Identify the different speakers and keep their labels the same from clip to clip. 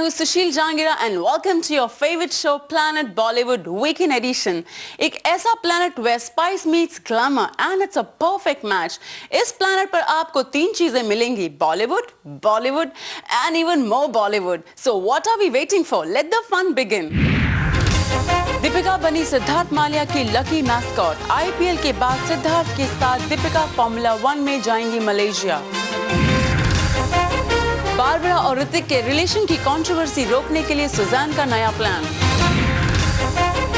Speaker 1: हूँ Sushil Jangira and welcome to your favourite show planet Bollywood weekend edition. एक ऐसा planet where spice meets glamour and it's a perfect match. इस planet पर आपको तीन चीजें मिलेंगी, Bollywood, Bollywood and even more Bollywood. So what are we waiting for? Let the fun begin. Deepika बनी सिद्धार्थ मालिया की लकी मैस्कॉट। आईपीएल के बाद सिद्धार्थ के साथ दीपिका फॉर्मूला 1 में जाएंगी मलेशिया। बारबरा और ऋतिक के रिलेशन की कंट्रोवर्सी रोकने के लिए सुजैन का नया प्लान।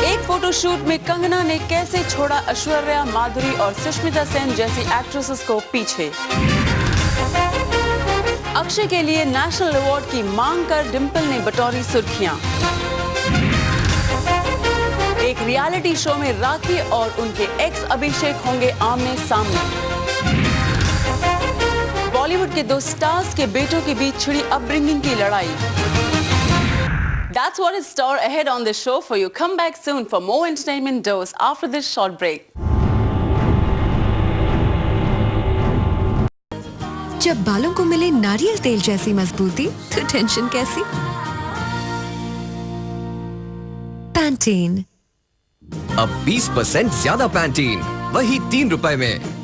Speaker 1: एक फोटोशूट में कंगना ने कैसे छोड़ा ऐश्वर्या, माधुरी और सुष्मिता सेन जैसी एक्ट्रेसेस को पीछे। अक्षय के लिए नेशनल अवार्ड की मांग कर डिंपल ने बटोरी सुर्खियां। एक रियलिटी शो में राखी और उनके एक्स अभिषेक होंगे आमने सामने। बॉलीवुड के दो स्टार्स के बेटों के बीच छिड़ी अपब्रिंगिंग की लड़ाई। That's what is store ahead on the show for you. Come back soon for more entertainment dose after this short break.
Speaker 2: जब बालों को मिले नारियल तेल जैसी मजबूती तो टेंशन कैसी? पैंटीन।
Speaker 3: अब 20% ज्यादा पैंटीन, वही 3 रुपए में।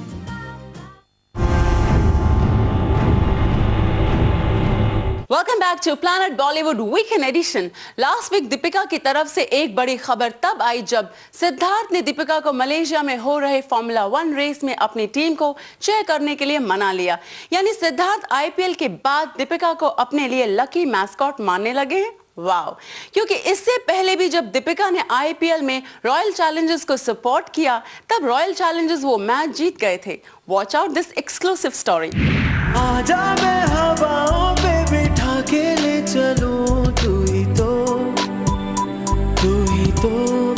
Speaker 1: Welcome back to Planet Bollywood weekend edition. Last week Deepika की तरफ से एक बड़ी खबर तब आई जब सिद्धार्थ ने दीपिका को मलेशिया में हो रहे फॉर्मूला 1 रेस में अपनी टीम को चेयर करने के लिए मना लिया। यानी सिद्धार्थ आईपीएल के बाद दीपिका को अपने लिए लकी मैस्कॉट मानने लगे हैं। वाओ! क्योंकि इससे पहले भी जब दीपिका ने आईपीएल में रॉयल चैलेंजर्स को सपोर्ट किया तब रॉयल चैलेंजर्स वो मैच जीत गए थे। Watch out this exclusive story.
Speaker 4: आजा मैं हवाओं पे बिठा के ले चलूं, तू ही तो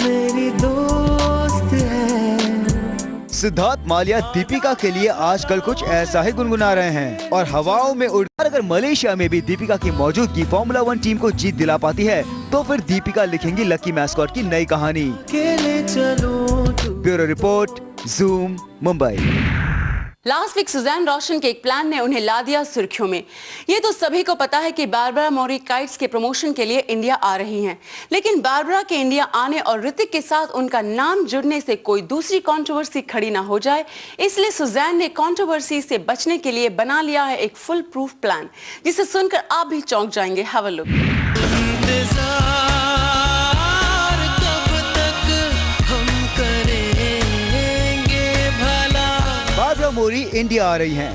Speaker 4: मेरी दोस्त है।
Speaker 5: सिद्धार्थ मालिया दीपिका के लिए आजकल कुछ ऐसा ही गुनगुना रहे हैं और हवाओं में उड़कर अगर मलेशिया में भी दीपिका की मौजूदगी फॉर्मूला 1 टीम को जीत दिला पाती है तो फिर दीपिका लिखेंगी लकी मैस्कॉट की नई कहानी। Bureau report, Zoom, Mumbai.
Speaker 1: Last week Sussanne Roshan के एक प्लान ने उन्हें ला दिया सुर्खियों में। ये तो सभी को पता है कि बारबरा मौरी काइट्स के प्रमोशन के लिए इंडिया आ रही हैं। लेकिन बारबरा के इंडिया आने और ऋतिक के साथ उनका नाम जुड़ने से कोई दूसरी कंट्रोवर्सी खड़ी ना हो जाए, इसलिए सुजैन ने कंट्रोवर्सी से बचने के लिए बना लिया है एक फुल प्रूफ प्लान, जिसे सुनकर आप भी चौंक जाएंगे। Have a look.
Speaker 5: Barbara Mori India आ रही हैं।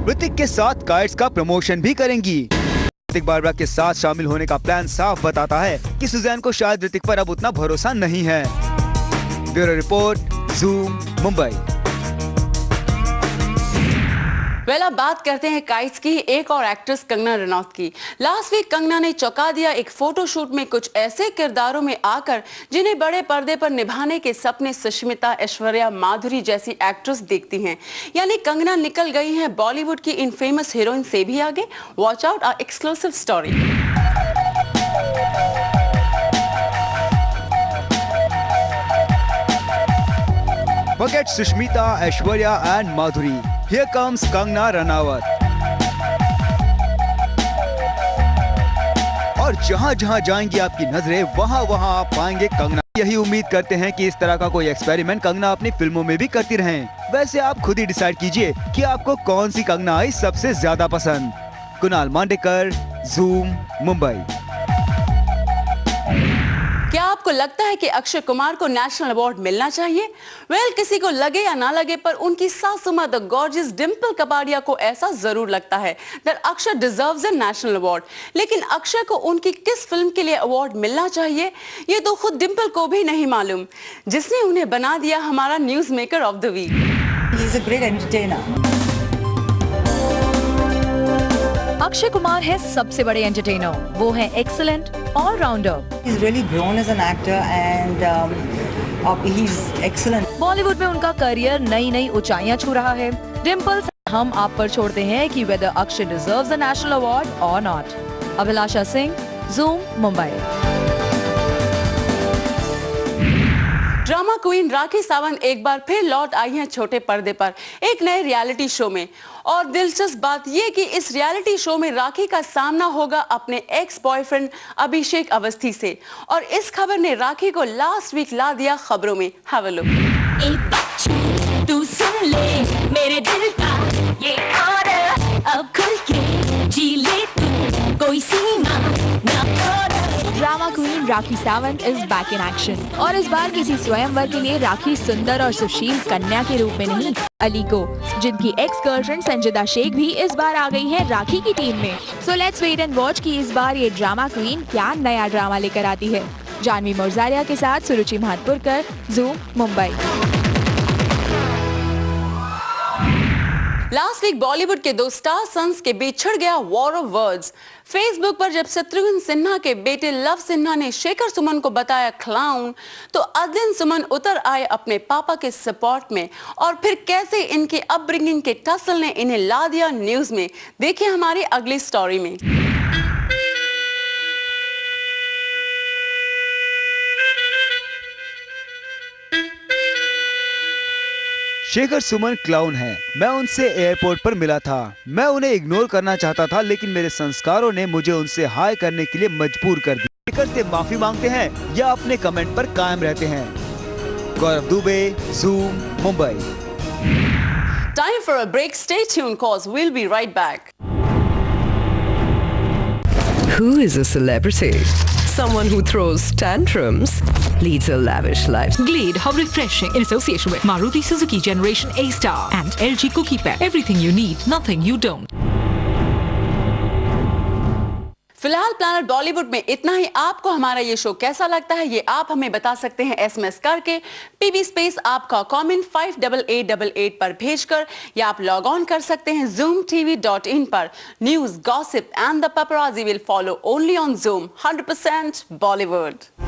Speaker 5: ऋतिक के साथ काइट्स का प्रमोशन भी करेंगी। ऋतिक बारबरा के साथ शामिल होने का प्लान साफ बताता है कि सुजैन को शायद ऋतिक पर अब उतना भरोसा नहीं है। Bureau report, Zoom, Mumbai.
Speaker 1: Well, अब बात करते हैं काइट्स की, एक और एक्ट्रेस कंगना रनौत की। लास्ट वीक कंगना ने चौंका दिया एक फोटोशूट में कुछ ऐसे किरदारों में आकर जिन्हें बड़े पर्दे पर निभाने के सपने सुष्मिता, ऐश्वर्या, माधुरी जैसी एक्ट्रेस देखती हैं। यानी कंगना निकल गई हैं बॉलीवुड की इन फेमस हीरोइन से भी आगे। Watch out our exclusive story.
Speaker 5: Forget Sushmita, Aishwarya and Madhuri. Here comes Kangana Ranaut. और जहां जहां जाएंगी आपकी नजरें वहां वहां आप पाएंगे कंगना। यही उम्मीद करते हैं कि इस तरह का कोई एक्सपेरिमेंट कंगना अपनी फिल्मों में भी करती रहें। वैसे आप खुद ही डिसाइड कीजिए कि आपको कौन सी कंगना आई सबसे ज्यादा पसंद। कुणाल मांडेकर, ज़ूम, मुंबई।
Speaker 1: क्या आपको लगता है कि अक्षय कुमार को नेशनल अवार्ड मिलना चाहिए? वेल, किसी को लगे या ना लगे पर उनकी सासू मां द गॉर्जियस डिंपल कपाड़िया को ऐसा जरूर लगता है that Akshay deserves a national award. लेकिन अक्षय को उनकी किस फिल्म के लिए अवार्ड मिलना चाहिए ये तो खुद डिंपल को भी नहीं मालूम, जिसने उन्हें बना दिया हमारा news maker of the week.
Speaker 6: He is a great entertainer.
Speaker 7: Akshay Kumar है सबसे बड़े एंटरटेनर। वो है excellent allrounder.
Speaker 6: He's really grown as an actor and he's excellent.
Speaker 7: Bollywood में उनका करियर नई नई ऊंचाइयां छू रहा है। डिंपल, हम आप पर छोड़ते हैं कि whether Akshay deserves a national award or not. Abhilasha Singh, Zoom, Mumbai.
Speaker 1: Drama queen Rakhi Sawant एक बार फिर लौट आई हैं छोटे पर्दे पर एक नए रियलिटी शो में। और दिलचस्प बात यह कि इस रियलिटी शो में राखी का सामना होगा अपने एक्स बॉयफ्रेंड अभिषेक अवस्थी से। और इस खबर ने राखी को लास्ट वीक ला दिया खबरों में। Have a look.
Speaker 8: तू सुन ले मेरे दिल का ये ऑर्डर, अब खुल के जी ले तू, कोई सीमा ना तोड़।
Speaker 7: Drama queen Rakhi Sawant is back in action और इस बार किसी स्वयंवर के लिए राखी सुंदर और सुशील कन्या के रूप में नहीं, अली को, जिनकी एक्स गर्लफ्रेंड संजिदा शेख भी इस बार आ गई है राखी की टीम में। So let's wait and watch कि इस बार ये ड्रामा क्वीन क्या नया ड्रामा लेकर आती है। जानवी मुर्जारिया के साथ Suruchi Mahatpurkar, Zoom, Mumbai.
Speaker 1: Last week Bollywood के दो स्टार सन्स के बीच छिड़ गया वॉर ऑफ वर्ड्स। फेसबुक पर जब शत्रुघ्न सिन्हा के बेटे लव सिन्हा ने शेखर सुमन को बताया क्लाउन, तो अदलिन सुमन उतर आए अपने पापा के सपोर्ट में। और फिर कैसे इनके अपब्रिंगिंग के टसल ने इन्हें ला दिया न्यूज में, देखिए हमारी अगली स्टोरी में।
Speaker 5: शेखर सुमन क्लाउन हैं। मैं उनसे एयरपोर्ट पर मिला था। मैं उन्हें इग्नोर करना चाहता था, लेकिन मेरे संस्कारों ने मुझे उनसे हाय करने के लिए मजबूर कर दिया। शेखर से माफी मांगते हैं या अपने कमेंट पर कायम रहते हैं। Gaurav Dubey, Zoom, Mumbai.
Speaker 1: Time for a break. Stay tuned, cause we'll be right back.
Speaker 9: Who is a celebrity? Someone who throws tantrums, leads a lavish life.
Speaker 10: Glade, how refreshing, in association with Maruti Suzuki Generation A-Star and LG Cookie Pack. Everything you need, nothing you don't.
Speaker 1: फिलहाल planet Bollywood में इतना ही। आपको हमारा ये show कैसा लगता है ये आप हमें बता सकते हैं एसएमएस करके PB स्पेस आपका कमेंट 58888 पर भेजकर, या आप लॉग ऑन कर सकते हैं zoomtv.in पर। News, gossip and the paparazzi will follow only on Zoom 100% Bollywood।